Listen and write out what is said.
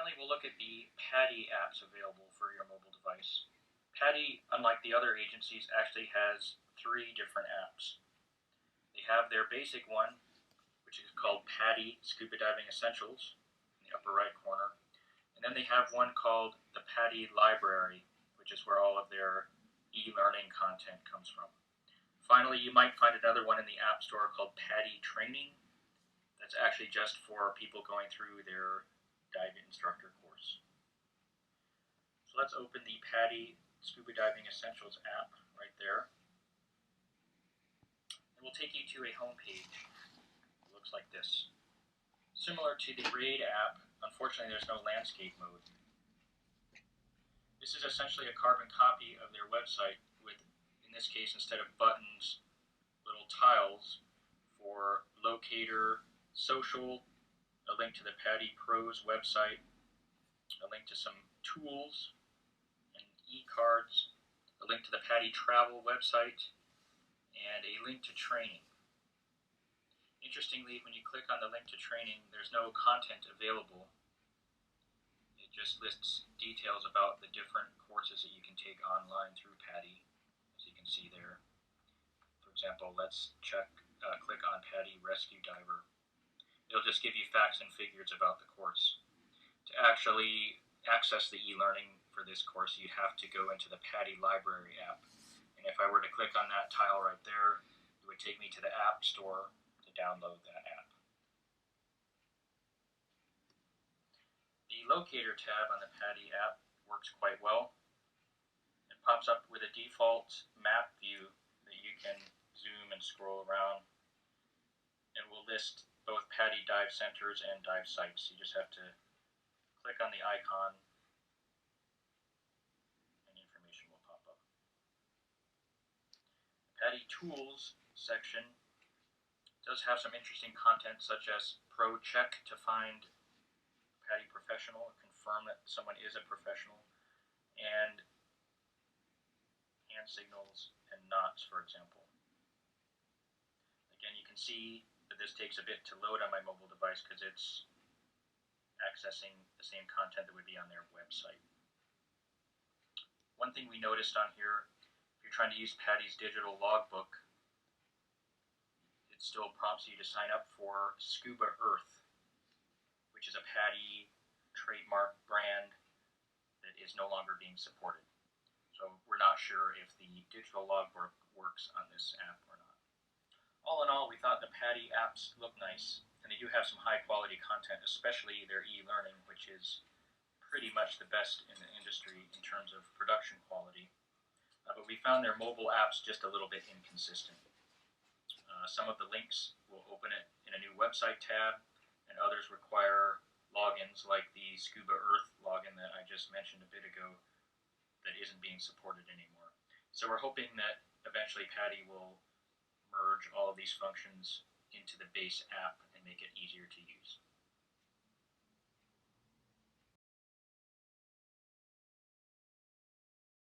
Finally, we'll look at the PADI apps available for your mobile device. PADI, unlike the other agencies, actually has 3 different apps. They have their basic one, which is called PADI Scuba Diving Essentials in the upper right corner. And then they have one called the PADI Library, which is where all of their e-learning content comes from. Finally, you might find another one in the App Store called PADI Training. That's actually just for people going through their dive instructor course. So let's open the PADI Scuba Diving Essentials app right there. It will take you to a home page. It looks like this. Similar to the RAID app, unfortunately there's no landscape mode. This is essentially a carbon copy of their website with, in this case, instead of buttons, little tiles for locator, social, a link to the PADI Pros website, a link to some tools and e-cards, a link to the PADI Travel website, and a link to training. Interestingly, when you click on the link to training, there's no content available. It just lists details about the different courses that you can take online through PADI, as you can see there. For example, let's click on PADI Rescue Diver. It'll just give you facts and figures about the course. To actually access the e-learning for this course, you'd have to go into the PADI Library app. And if I were to click on that tile right there, it would take me to the App Store to download that app. The Locator tab on the PADI app works quite well. It pops up with a default map view that you can zoom and scroll around. It will list both PADI dive centers and dive sites. You just have to click on the icon and information will pop up. The PADI Tools section does have some interesting content such as Pro Check to find PADI professional, confirm that someone is a professional, and hand signals and knots, for example. Again, you can see that this takes a bit to load on my mobile device because it's accessing the same content that would be on their website. One thing we noticed on here, if you're trying to use PADI's digital logbook, it still prompts you to sign up for Scuba Earth, which is a PADI trademark brand that is no longer being supported. So we're not sure if the digital logbook works on this app or not. All in all, we thought the PADI apps look nice, and they do have some high-quality content, especially their e-learning, which is pretty much the best in the industry in terms of production quality. But we found their mobile apps just a little bit inconsistent. Some of the links will open it in a new website tab, and others require logins like the Scuba Earth login that I just mentioned a bit ago that isn't being supported anymore. So we're hoping that eventually PADI will merge all of these functions into the base app and make it easier to use.